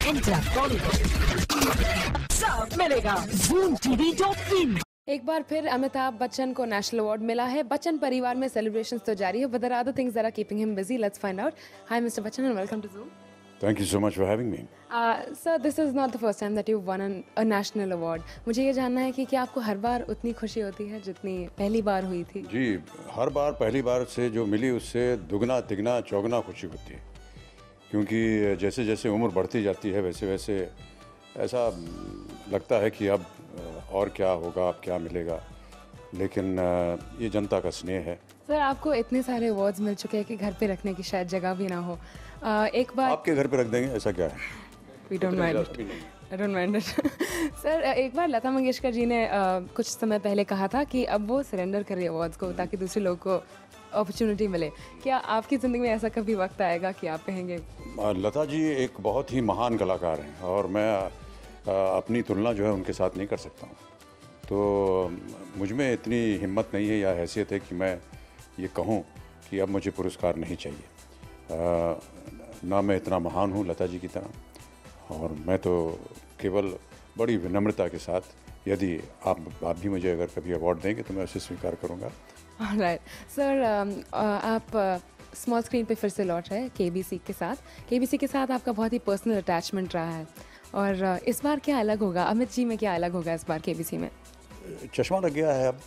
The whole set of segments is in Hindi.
Enter Bollywood. सब मिलेगा ZoomTV.in। एक बार फिर अमिताभ बच्चन को नेशनल अवार्ड मिला है। बच्चन परिवार में सेलिब्रेशंस तो जारी है, but there are other things that are keeping him busy. Let's find out. Hi, Mr. Bachchan, and welcome to Zoom. Thank you so much for having me. Sir, this is not the first time that you've won a national award. मुझे ये जानना है कि क्या आपको हर बार उतनी खुशी होती है जितनी पहली बार हुई थी? जी, हर बार पहली बार से जो मिली उससे दुगना तिगना चौगुना खुशी होती है, क्योंकि जैसे जैसे उम्र बढ़ती जाती है वैसे वैसे ऐसा लगता है कि अब और क्या होगा, अब क्या मिलेगा, लेकिन ये जनता का स्नेह है। सर, आपको इतने सारे अवार्ड्स मिल चुके हैं कि घर पे रखने की शायद जगह भी ना हो। एक बार आपके घर पे रख देंगे, ऐसा क्या है? We don't mind it. I don't mind it. Sir, एक बार लता मंगेशकर जी ने कुछ समय पहले कहा था कि अब वो सरेंडर कर रही है अवार्ड्स को ताकि दूसरे लोगों को अपॉर्चुनिटी मिले। क्या आपकी ज़िंदगी में ऐसा कभी वक्त आएगा कि आप कहेंगे? लता जी एक बहुत ही महान कलाकार हैं और मैं अपनी तुलना जो है उनके साथ नहीं कर सकता हूँ, तो मुझ में इतनी हिम्मत नहीं है या हैसियत है कि मैं ये कहूँ कि अब मुझे पुरस्कार नहीं चाहिए। ना मैं इतना महान हूँ लता जी की तरह, और मैं तो केवल बड़ी विनम्रता के साथ, यदि आप भी मुझे अगर कभी अवार्ड देंगे तो मैं उसे स्वीकार करूँगा। राइट सर, आप स्मॉल स्क्रीन पे फिर से लौट रहे हैं केबीसी के साथ। केबीसी के साथ आपका बहुत ही पर्सनल अटैचमेंट रहा है, और इस बार क्या अलग होगा? अमित जी में क्या अलग होगा इस बार केबीसी में? चश्मा लग गया है, अब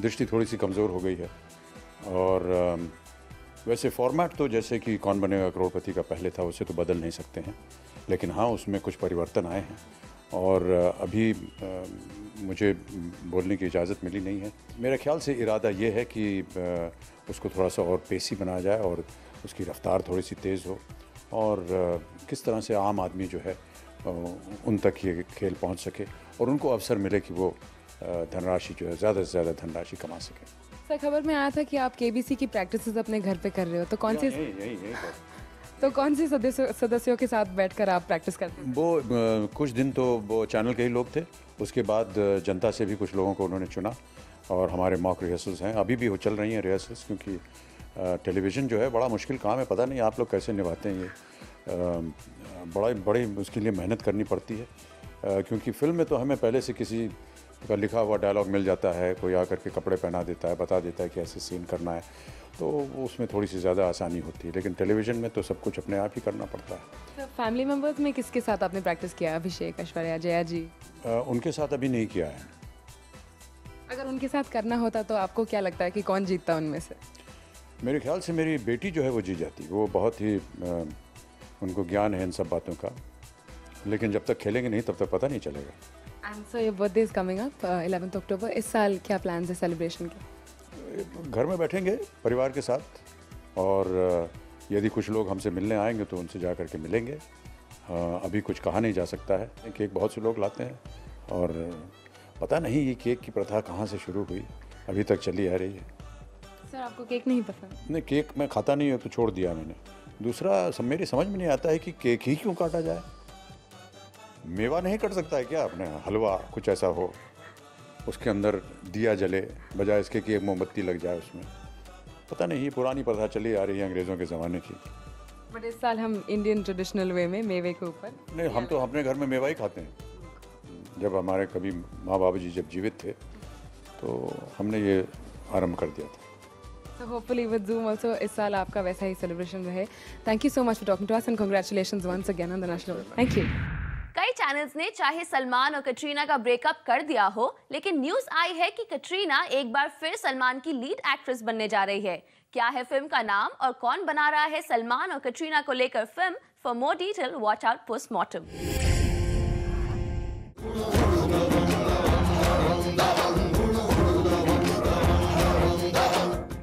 दृष्टि थोड़ी सी कमज़ोर हो गई है, और वैसे फॉर्मेट तो जैसे कि कौन बनेगा करोड़पति का पहले था उसे तो बदल नहीं सकते हैं, लेकिन हाँ उसमें कुछ परिवर्तन आए हैं, और अभी मुझे बोलने की इजाज़त मिली नहीं है। मेरे ख्याल से इरादा ये है कि उसको थोड़ा सा और पेसी बनाया जाए और उसकी रफ्तार थोड़ी सी तेज़ हो, और किस तरह से आम आदमी जो है उन तक ये खेल पहुंच सके और उनको अवसर मिले कि वो धनराशि जो है ज़्यादा से ज़्यादा धनराशि कमा सके। सर, खबर में आया था कि आप केबीसी की प्रैक्टिसेस अपने घर पे कर रहे हो, तो कौन सी सदस्यों के साथ बैठकर आप प्रैक्टिस करते हैं? वो कुछ दिन तो वो चैनल के ही लोग थे, उसके बाद जनता से भी कुछ लोगों को उन्होंने चुना, और हमारे मॉक रिहर्सल्स हैं, अभी भी वो चल रही हैं रिहर्सल्स, क्योंकि टेलीविज़न जो है बड़ा मुश्किल काम है, पता नहीं आप लोग कैसे निभाते हैं ये। बड़ी उसके लिए मेहनत करनी पड़ती है, क्योंकि फिल्म में तो हमें पहले से किसी का लिखा हुआ डायलॉग मिल जाता है, कोई आकर के कपड़े पहना देता है, बता देता है कि ऐसे सीन करना है, तो उसमें थोड़ी सी ज़्यादा आसानी होती है, लेकिन टेलीविज़न में तो सब कुछ अपने आप ही करना पड़ता है। तो फैमिली मेम्बर्स में किसके साथ आपने प्रैक्टिस किया? अभिषेक, ऐश्वर्या, जया जी? उनके साथ अभी नहीं किया है। अगर उनके साथ करना होता तो आपको क्या लगता है कि कौन जीतता उनमें से? मेरे ख्याल से मेरी बेटी जो है वो जीत जाती, वो बहुत ही उनको ज्ञान है इन सब बातों का, लेकिन जब तक खेलेंगे नहीं तब तक पता नहीं चलेगा। And so your birthday is coming up 11 अक्टूबर। इस साल क्या प्लान्स है सेलिब्रेशन के? घर में बैठेंगे परिवार के साथ, और यदि कुछ लोग हमसे मिलने आएंगे तो उनसे जा कर के मिलेंगे। अभी कुछ कहा नहीं जा सकता है। केक बहुत से लोग लाते हैं, और पता नहीं ये केक की प्रथा कहाँ से शुरू हुई, अभी तक चली आ रही है। सर, आपको केक नहीं पसंद? नहीं, केक मैं खाता नहीं हूँ, तो छोड़ दिया मैंने। दूसरा मेरी समझ में नहीं आता है कि केक ही क्यों काटा जाए। मेवा नहीं कट सकता है क्या अपने? हलवा कुछ ऐसा हो, उसके अंदर दिया जले, बजाय इसके कि एक मोमबत्ती लग जाए उसमें। पता नहीं, ये पुरानी प्रथा चली आ रही है अंग्रेज़ों के ज़माने की। बट इस साल हम इंडियन ट्रेडिशनल वे में मेवे के ऊपर नहीं, हम तो अपने घर में मेवा ही खाते हैं। जब हमारे कभी माँ बाबू जी जब जीवित थे तो हमने ये आरंभ कर दिया था। So hopefully with Zoom also इस साल आपका वैसा ही सेलिब्रेशन रहे। Thank you so much for talking to us and congratulations once again on the national award. Thank you. कई चैनल्स ने चाहे सलमान और कटरीना का ब्रेकअप कर दिया हो, लेकिन न्यूज आई है कि कटरीना एक बार फिर सलमान की लीड एक्ट्रेस बनने जा रही है। क्या है फिल्म का नाम और कौन बना रहा है सलमान और कटरीना को लेकर film? For more detail watch out postmortem.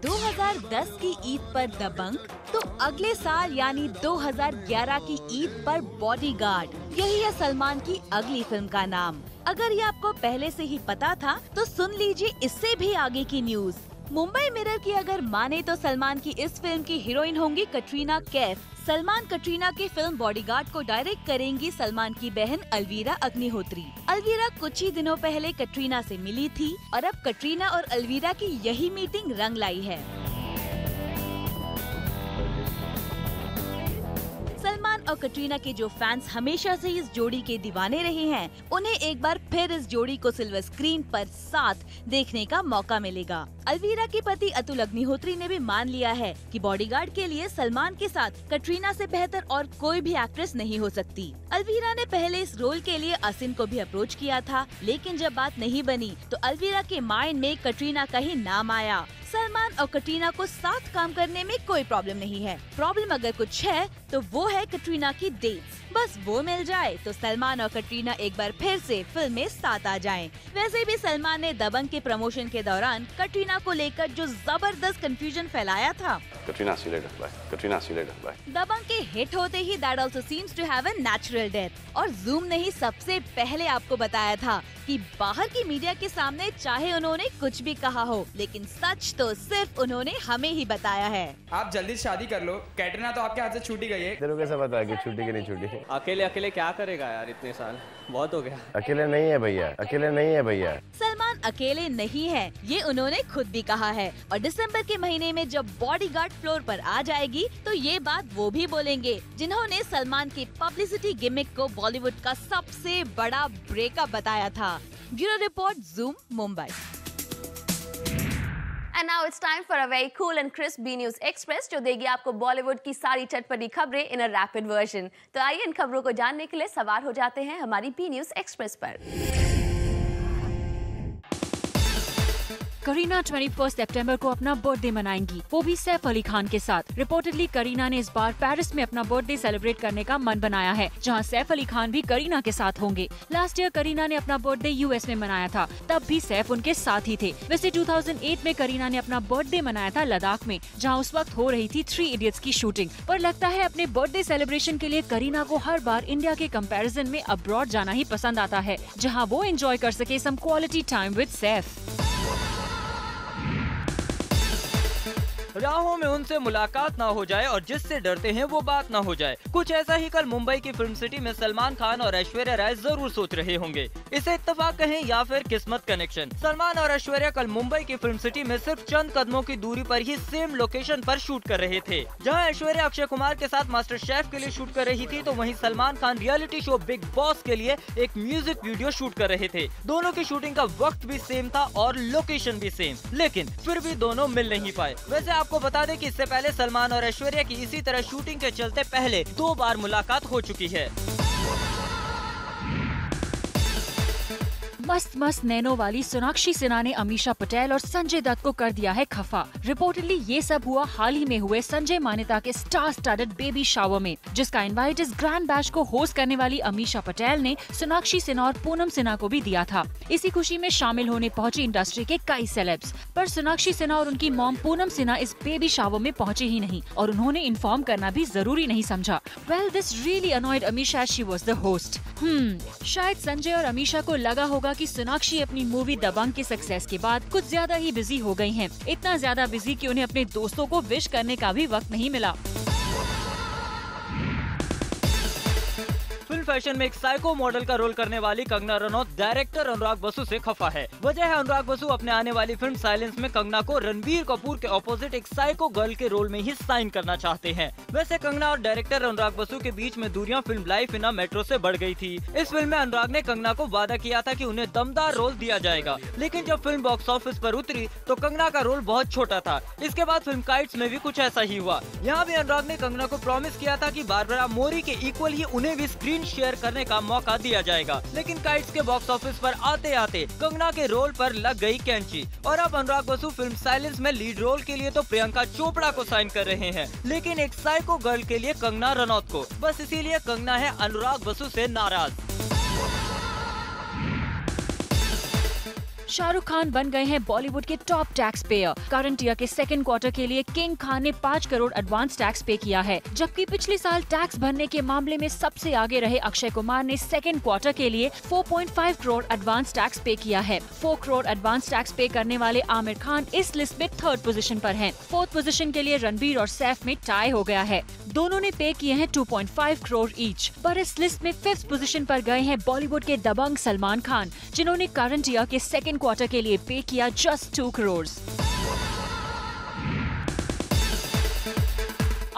2010 की ईद पर दबंग, तो अगले साल यानी 2011 की ईद पर बॉडीगार्ड। यही है सलमान की अगली फिल्म का नाम। अगर ये आपको पहले से ही पता था तो सुन लीजिए इससे भी आगे की न्यूज। मुंबई मिरर की अगर माने तो सलमान की इस फिल्म की हीरोइन होंगी कटरीना कैफ। सलमान कटरीना की फिल्म बॉडीगार्ड को डायरेक्ट करेंगी सलमान की बहन अलवीरा अग्निहोत्री। अलवीरा कुछ ही दिनों पहले कटरीना से मिली थी और अब कटरीना और अलवीरा की यही मीटिंग रंग लाई है। सलमान और कटरीना के जो फैंस हमेशा से इस जोड़ी के दीवाने रहे हैं, उन्हें एक बार फिर इस जोड़ी को सिल्वर स्क्रीन पर साथ देखने का मौका मिलेगा। अलवीरा के पति अतुल अग्निहोत्री ने भी मान लिया है कि बॉडीगार्ड के लिए सलमान के साथ कटरीना से बेहतर और कोई भी एक्ट्रेस नहीं हो सकती। अलवीरा ने पहले इस रोल के लिए असिन को भी अप्रोच किया था, लेकिन जब बात नहीं बनी तो अलवीरा के माइंड में कटरीना का ही नाम आया। सलमान और कटरीना को साथ काम करने में कोई प्रॉब्लम नहीं है। प्रॉब्लम अगर कुछ है तो वो है कटरीना की डेट्स। बस वो मिल जाए तो सलमान और कटरीना एक बार फिर से फिल्म में साथ आ जाएं। वैसे भी सलमान ने दबंग के प्रमोशन के दौरान कटरीना को लेकर जो जबरदस्त कंफ्यूजन फैलाया था। Katrina, see you later. Bye. Katrina, see you later. Bye. दबंग के हिट होते ही that also seems to have a natural death. और जूम ने ही सबसे पहले आपको बताया था कि बाहर की मीडिया के सामने चाहे उन्होंने कुछ भी कहा हो, लेकिन सच तो सिर्फ उन्होंने हमें ही बताया है। आप जल्दी शादी कर लो, कैटरीना तो आपके हाथ से छूटी गई है। तेरे को कैसा पता है कि छूटी की नहीं छूटी? अकेले अकेले क्या करेगा यार, इतने साल बहुत हो गया। अकेले नहीं है भैया, अकेले नहीं है भैया। सलमान अकेले नहीं है, ये उन्होंने खुद भी कहा है। और दिसंबर के महीने में जब बॉडीगार्ड फ्लोर पर आ जाएगी तो ये बात वो भी बोलेंगे जिन्होंने सलमान की पब्लिसिटी गिमिक को बॉलीवुड का सबसे बड़ा ब्रेकअप बताया था। Bureau report, zoom, Mumbai. And now it's time for a very cool and crisp B News Express जो देगी आपको बॉलीवुड की सारी चटपटी खबरें इन अ रैपिड वर्जन। तो आइए इन खबरों को जानने के लिए सवार हो जाते हैं हमारी B News Express पर। करीना 21 सितंबर को अपना बर्थडे मनाएंगी, वो भी सैफ अली खान के साथ। रिपोर्टेडली करीना ने इस बार पेरिस में अपना बर्थडे सेलिब्रेट करने का मन बनाया है, जहां सैफ अली खान भी करीना के साथ होंगे। लास्ट ईयर करीना ने अपना बर्थडे यूएस में मनाया था, तब भी सैफ उनके साथ ही थे। वैसे 2008 में करीना ने अपना बर्थडे मनाया था लद्दाख में, जहाँ उस वक्त हो रही थी 3 इडियट्स की शूटिंग। पर लगता है अपने बर्थडे सेलिब्रेशन के लिए करीना को हर बार इंडिया के कंपैरिजन में अब्रॉड जाना ही पसंद आता है, जहाँ वो एंजॉय कर सके some quality time with Saif. राहों में उनसे मुलाकात ना हो जाए और जिससे डरते हैं वो बात ना हो जाए, कुछ ऐसा ही कल मुंबई की फिल्म सिटी में सलमान खान और ऐश्वर्या राय जरूर सोच रहे होंगे। इसे इत्तेफाक कहें या फिर किस्मत कनेक्शन। सलमान और ऐश्वर्या कल मुंबई की फिल्म सिटी में सिर्फ चंद कदमों की दूरी पर ही सेम लोकेशन पर शूट कर रहे थे। जहां ऐश्वर्या अक्षय कुमार के साथ मास्टर शेफ के लिए शूट कर रही थी, तो वहीं Salman Khan reality show big boss के लिए एक म्यूजिक वीडियो शूट कर रहे थे। दोनों की शूटिंग का वक्त भी सेम था और लोकेशन भी सेम, लेकिन फिर भी दोनों मिल नहीं पाए। वैसे आपको बता दें कि इससे पहले सलमान और ऐश्वर्या की इसी तरह शूटिंग के चलते पहले 2 बार मुलाकात हो चुकी है। मस्त मस्त नैनो वाली सोनाक्षी सिन्हा ने अमीषा पटेल और संजय दत्त को कर दिया है खफा। रिपोर्टेडली ये सब हुआ हाल ही में हुए संजय मानेता के स्टार स्टडेड बेबी शावर में, जिसका इनवाइट इस ग्रैंड बैश को होस्ट करने वाली अमीषा पटेल ने सोनाक्षी सिन्हा और पूनम सिन्हा को भी दिया था। इसी खुशी में शामिल होने पहुंची इंडस्ट्री के कई सेलेब्स, पर सोनाक्षी सिन्हा और उनकी मॉम पूनम सिन्हा इस बेबी शावर में पहुंचे ही नहीं और उन्होंने इन्फॉर्म करना भी जरूरी नहीं समझा। Well, this really annoyed Ameesha as she was the host. शायद संजय और अमीषा को लगा होगा कि सोनाक्षी अपनी मूवी दबंग की सक्सेस के बाद कुछ ज्यादा ही बिजी हो गई हैं। इतना ज्यादा बिजी कि उन्हें अपने दोस्तों को विश करने का भी वक्त नहीं मिला। फिल्म फैशन में एक साइको मॉडल का रोल करने वाली कंगना रनौत डायरेक्टर अनुराग बसु से खफा है। वजह है अनुराग बसु अपने आने वाली फिल्म साइलेंस में कंगना को रणबीर कपूर के ऑपोजिट एक साइको गर्ल के रोल में ही साइन करना चाहते हैं। वैसे कंगना और डायरेक्टर अनुराग बसु के बीच में दूरियां film life in a metro से बढ़ गई थी। इस फिल्म में अनुराग ने कंगना को वादा किया था कि उन्हें दमदार रोल दिया जाएगा, लेकिन जब फिल्म बॉक्स ऑफिस पर उतरी तो कंगना का रोल बहुत छोटा था। इसके बाद फिल्म काइट्स में भी कुछ ऐसा ही हुआ। यहाँ भी अनुराग ने कंगना को प्रॉमिस किया था कि बारबरा मोरी के इक्वल ही उन्हें भी स्क्रीन शेयर करने का मौका दिया जाएगा, लेकिन काइट्स के बॉक्स ऑफिस पर आते आते कंगना के रोल पर लग गई कैंची और अब अनुराग बसु फिल्म साइलेंस में लीड रोल के लिए तो प्रियंका चोपड़ा को साइन कर रहे हैं, लेकिन एक साइको गर्ल के लिए कंगना रनौत को। बस इसीलिए कंगना है अनुराग बसु से नाराज। शाहरुख खान बन गए हैं बॉलीवुड के top tax payer. Current year के सेकंड क्वार्टर के लिए किंग खान ने 5 करोड़ एडवांस टैक्स पे किया है, जबकि पिछले साल टैक्स भरने के मामले में सबसे आगे रहे अक्षय कुमार ने सेकंड क्वार्टर के लिए 4.5 करोड़ एडवांस टैक्स पे किया है। 4 करोड़ एडवांस टैक्स पे करने वाले आमिर खान इस लिस्ट में 3rd पोजीशन पर हैं। 4th पोजीशन के लिए रणबीर और सैफ में टाई हो गया है। दोनों ने पे किए हैं 2.5 करोड़ ईच। पर इस लिस्ट में 5th पोजीशन पर गए हैं बॉलीवुड के दबंग सलमान खान, जिन्होंने करंट ईयर के सेकंड क्वार्टर के लिए पे किया just 2 crore.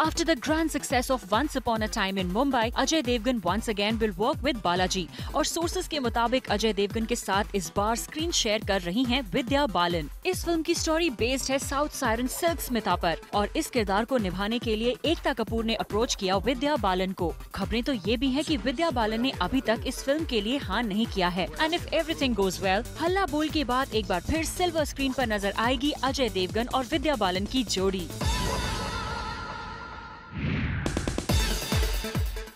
After the grand success of Once Upon a Time in Mumbai, Ajay Devgan once again will work with Balaji. और सोर्सेज के मुताबिक अजय देवगन के साथ इस बार स्क्रीन शेयर कर रही हैं विद्या बालन। इस फिल्म की स्टोरी बेस्ड है साउथ सायरन सिल्क स्मिता पर और इस किरदार को निभाने के लिए एकता कपूर ने अप्रोच किया विद्या बालन को। खबरें तो ये भी है कि विद्या बालन ने अभी तक इस फिल्म के लिए हाँ नहीं किया है। And if everything goes well, हल्ला बोल के बाद एक बार फिर सिल्वर स्क्रीन पर नजर आएगी अजय देवगन और विद्या बालन की जोड़ी।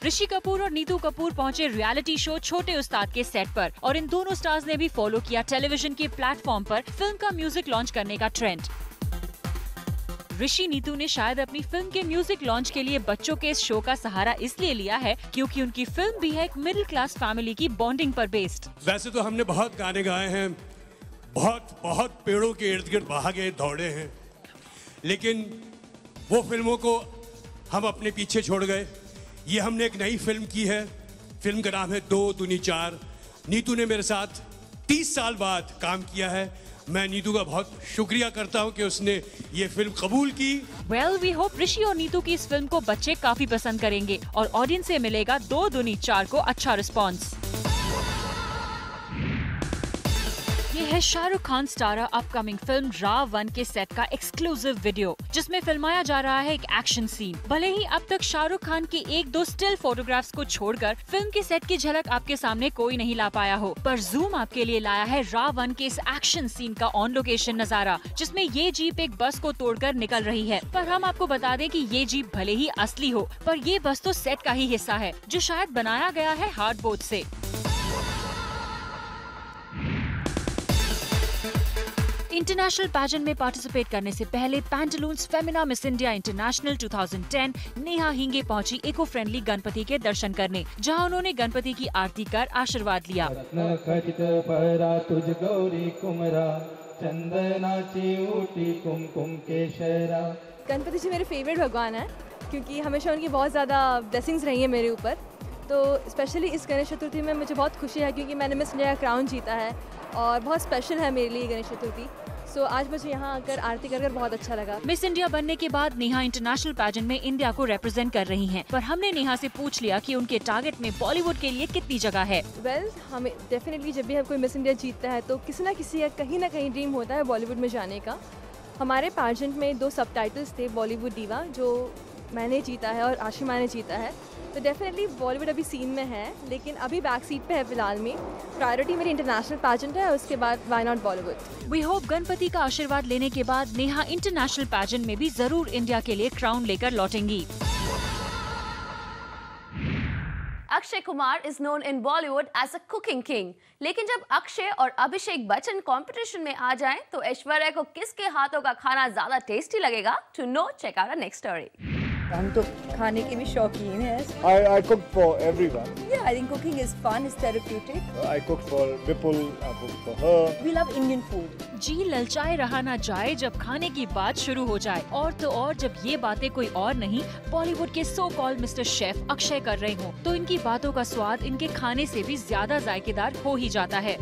ऋषि कपूर और नीतू कपूर पहुंचे रियलिटी शो छोटे उस्ताद के सेट पर और इन दोनों स्टार्स ने भी फॉलो किया टेलीविजन के प्लेटफॉर्म पर फिल्म का म्यूजिक लॉन्च करने का ट्रेंड। ऋषि नीतू ने शायद अपनी फिल्म के म्यूजिक लॉन्च के लिए बच्चों के इस शो का सहारा इसलिए लिया है क्योंकि उनकी फिल्म भी है एक मिडिल क्लास फैमिली की बॉन्डिंग पर बेस्ड। वैसे तो हमने बहुत गाने गाए हैं, बहुत पेड़ों के इर्द गिर्द भागे दौड़े हैं, लेकिन वो फिल्मों को हम अपने पीछे छोड़ गए। ये हमने एक नई फिल्म की है, फिल्म का नाम है 2 दूनी 4। नीतू ने मेरे साथ 30 साल बाद काम किया है। मैं नीतू का बहुत शुक्रिया करता हूँ कि उसने ये फिल्म कबूल की। वेल वी होप ऋषि और नीतू की इस फिल्म को बच्चे काफी पसंद करेंगे और ऑडियंस से मिलेगा 2 दूनी 4 को अच्छा रिस्पॉन्स। ये है Shahrukh Khan starrer upcoming film RAW1 के सेट का एक्सक्लूसिव वीडियो, जिसमें फिल्माया जा रहा है एक एक्शन सीन। भले ही अब तक शाहरुख खान की 1-2 स्टिल फोटोग्राफ्स को छोड़कर फिल्म के सेट की झलक आपके सामने कोई नहीं ला पाया हो, पर जूम आपके लिए लाया है RAW1 के इस एक्शन सीन का ऑन लोकेशन नजारा, जिसमें ये जीप एक बस को तोड़कर निकल रही है। पर हम आपको बता दें कि ये जीप भले ही असली हो, पर ये बस तो सेट का ही हिस्सा है, जो शायद बनाया गया है हार्डबोर्ड से। इंटरनेशनल पैजेंट में पार्टिसिपेट करने से पहले Pantaloons Femina Miss India International 2010 Neha Hinge पहुंची इको फ्रेंडली गणपति के दर्शन करने, जहां उन्होंने गणपति की आरती कर आशीर्वाद लिया। गणपति जी मेरे फेवरेट भगवान है क्योंकि हमेशा उनकी बहुत ज़्यादा ब्लेसिंग्स रही है मेरे ऊपर। तो स्पेशली इस गणेश चतुर्थी में मुझे बहुत खुशी है क्योंकि मैंने मिस इंडिया क्राउन जीता है और बहुत स्पेशल है मेरे लिए गणेश चतुर्थी। सो आज मुझे यहाँ आकर आरती कर बहुत अच्छा लगा। मिस इंडिया बनने के बाद नेहा इंटरनेशनल पैजेंट में इंडिया को रिप्रेजेंट कर रही हैं, पर हमने नेहा से पूछ लिया कि उनके टारगेट में बॉलीवुड के लिए कितनी जगह है। वेल, हमें डेफिनेटली जब भी हम कोई मिस इंडिया जीतता है तो किसी न किसी का कहीं ना कहीं ड्रीम होता है बॉलीवुड में जाने का। हमारे पैजेंट में 2 सबटाइटल्स थे, बॉलीवुड दीवा जो मैंने जीता है और आशिमा ने जीता है। तो डेफिनेटली बॉलीवुड अभी सीन में है, लेकिन अभी बैक सीट पे है फिलहाल में। प्रायोरिटी मेरी इंटरनेशनल पैजेंट है, उसके बाद why not Bollywood. We hope Ganpati का आशीर्वाद लेने के बाद नेहा इंटरनेशनल पैजेंट में भी जरूर इंडिया के लिए क्राउन लेकर लौटेंगी। Akshay Kumar is known in Bollywood as a cooking king, लेकिन जब अक्षय और अभिषेक बच्चन कंपटीशन में आ जाएं, तो ऐश्वर्या को किसके हाथों का खाना ज्यादा टेस्टी लगेगा? To know, check out our next story. हम तो खाने के भी शौकीन हैं। I cook for everyone. Yeah, I think cooking is fun, it's therapeutic. I cook for Vipul, I cook for her. We love Indian food. जी ललचाए रहा ना जाए जब खाने की बात शुरू हो जाए, और तो और जब ये बातें कोई और नहीं बॉलीवुड के so called mister chef Akshay कर रहे हों, तो इनकी बातों का स्वाद इनके खाने से भी ज्यादा जायकेदार हो ही जाता है।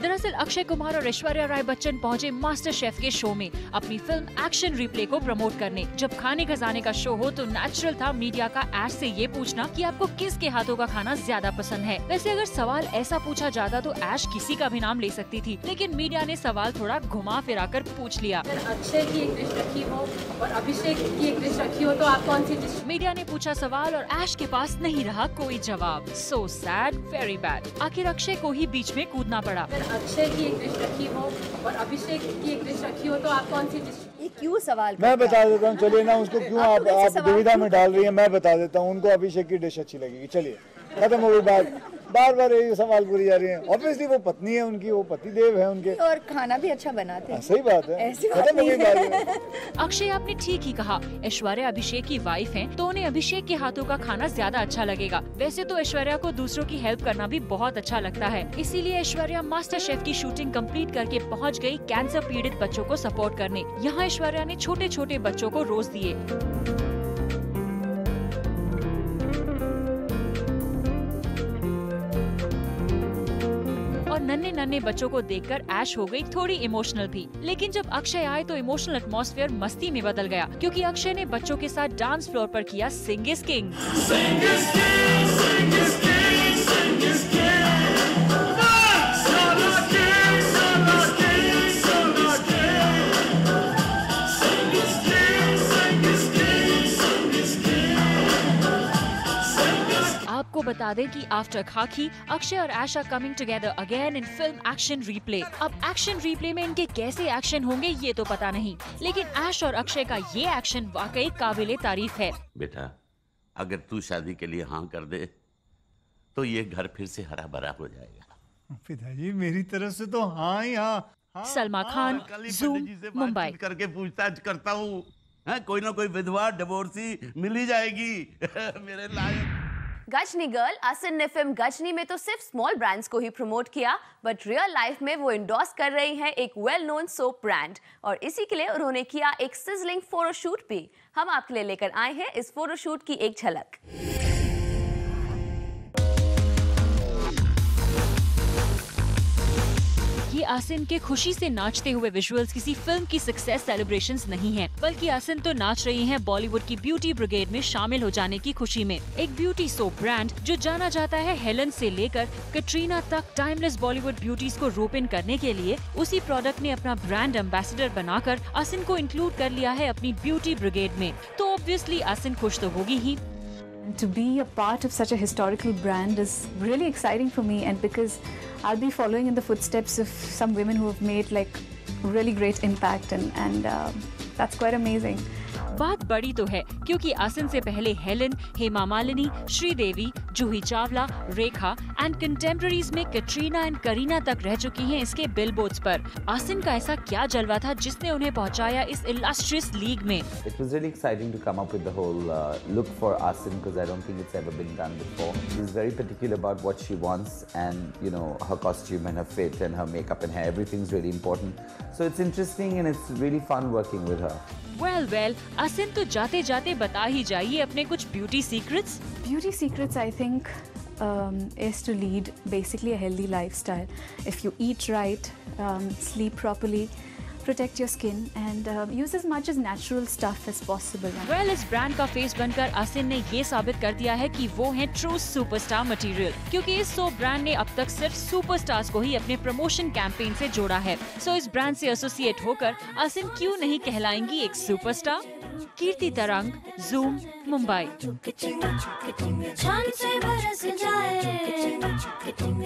दरअसल अक्षय कुमार और ऐश्वर्या राय बच्चन पहुंचे मास्टर शेफ के शो में अपनी फिल्म एक्शन रिप्ले को प्रमोट करने। जब खाने खजाने का शो हो तो नेचुरल था मीडिया का ऐश से ये पूछना कि आपको किसके हाथों का खाना ज्यादा पसंद है। वैसे अगर सवाल ऐसा पूछा जाता तो ऐश किसी का भी नाम ले सकती थी, लेकिन मीडिया ने सवाल थोड़ा घुमा फिरा कर पूछ लिया। अक्षय की एक डिश रखी हो और अभिषेक की एक डिश रखी हो तो आप कौन सी डिश? मीडिया ने पूछा सवाल और ऐश के पास नहीं रहा कोई जवाब। So sad, very bad. आखिर अक्षय को ही बीच में कूदना पड़ा। अक्षय की एक डिश रखी हो और अभिषेक की एक डिश रखी हो तो आप कौन सी डिश? ये क्यों सवाल? मैं बता देता हूँ, चलिए ना, उसको क्यों आप दुविधा में डाल रही हैं, मैं बता देता हूँ। उनको अभिषेक की डिश अच्छी लगेगी, चलिए खत्म हो गई बात। बार बार यही सवाल पूरी जा रही है। ऑब्वियसली वो पत्नी है उनकी, वो पति देव है उनके, और खाना भी अच्छा बनाते हैं। सही बात है, खत्म हो गई बात। अक्षय आपने ठीक ही कहा, ऐश्वर्या अभिषेक की वाइफ हैं, तो उन्हें अभिषेक के हाथों का खाना ज्यादा अच्छा लगेगा। वैसे तो ऐश्वर्या को दूसरों की हेल्प करना भी बहुत अच्छा लगता है, इसीलिए ऐश्वर्या मास्टर शेफ की शूटिंग कंप्लीट करके पहुंच गई कैंसर पीड़ित बच्चों को सपोर्ट करने। यहाँ ऐश्वर्या ने छोटे छोटे बच्चों को रोज दिए। नन्हे नन्हे बच्चों को देखकर ऐश हो गई थोड़ी इमोशनल भी। लेकिन जब अक्षय आए तो इमोशनल एटमॉस्फेयर मस्ती में बदल गया, क्योंकि अक्षय ने बच्चों के साथ डांस फ्लोर पर किया सिंग इज किंग। आपको बता दें कि आफ्टर खाकी अक्षय और Aish are coming together again in film action replay. अब एक्शन रीप्ले में इनके कैसे एक्शन होंगे ये तो पता नहीं, लेकिन ऐश और अक्षय का ये एक्शन वाकई काबिले तारीफ है। बेटा, अगर तू शादी के लिए हाँ कर दे तो ये घर फिर से हरा भरा हो जाएगा। पिताजी मेरी तरफ से तो हाँ ही हाँ। सलमा खान, ज़ूम, मुंबई। करके पूछताछ करता हूँ, कोई ना कोई विधवा डिवोर्सी मिल ही जाएगी मेरे लायक। गजनी गर्ल आसिन ने फिल्म गजनी में तो सिर्फ स्मॉल ब्रांड्स को ही प्रमोट किया, बट रियल लाइफ में वो इंडोर्स कर रही हैं एक वेल नोन सोप ब्रांड, और इसी के लिए उन्होंने किया एक सिजलिंग फोटोशूट भी। हम आपके लिए लेकर आए हैं इस फोटोशूट की एक झलक। ये आसिन के खुशी से नाचते हुए विजुअल्स किसी फिल्म की सक्सेस सेलिब्रेशंस नहीं हैं, बल्कि आसिन तो नाच रही हैं बॉलीवुड की ब्यूटी ब्रिगेड में शामिल हो जाने की खुशी में। एक ब्यूटी सोप ब्रांड जो जाना जाता है हेलन से लेकर कैटरीना तक टाइमलेस बॉलीवुड ब्यूटीज को रोप इन करने के लिए, उसी प्रोडक्ट ने अपना ब्रांड एम्बेसडर बनाकर आसिन को इंक्लूड कर लिया है अपनी ब्यूटी ब्रिगेड में। तो ऑब्वियसली आसिन खुश तो होगी ही। To be a part of such a historical brand is really exciting for me, and because I'll be following in the footsteps of some women who have made like really great impact, and that's quite amazing. बात बड़ी तो है क्योंकि आसिन से पहले Helen, Hema Malini, Sridevi, Juhi Chawla, Rekha and contemporaries में कैटरीना एंड करीना तक रह चुकी हैं इसके बिलबोर्ड्स पर। आसिन का ऐसा क्या जलवा था जिसने उन्हें पहुंचाया इस इलस्ट्रियस लीग में? It was really exciting to come up with the whole look for Asin, because I don't think it's ever been done before. She's very particular about what she wants, and you know, her costume and her fit and her makeup and hair, everything's really important. So it's interesting and it's really fun working with her. Well, आसिन तो जाते जाते बता ही जाइए अपने कुछ beauty secrets. Beauty secrets, I think, is to lead basically a healthy lifestyle. If you eat right, sleep properly, protect your skin, and use as much as natural stuff as possible. Well, इस ब्रांड का फेस बनकर आसिन ने ये साबित कर दिया है कि वो है ट्रू सुपरस्टार मटेरियल, क्योंकि इस सोप ब्रांड ने अब तक सिर्फ सुपरस्टार्स को ही अपने प्रमोशन कैंपेन से जोड़ा है। सो इस ब्रांड से एसोसिएट होकर आसिन क्यों नहीं कहलाएंगी एक सुपरस्टार? कीर्ति तरंग, ज़ूम, मुंबई।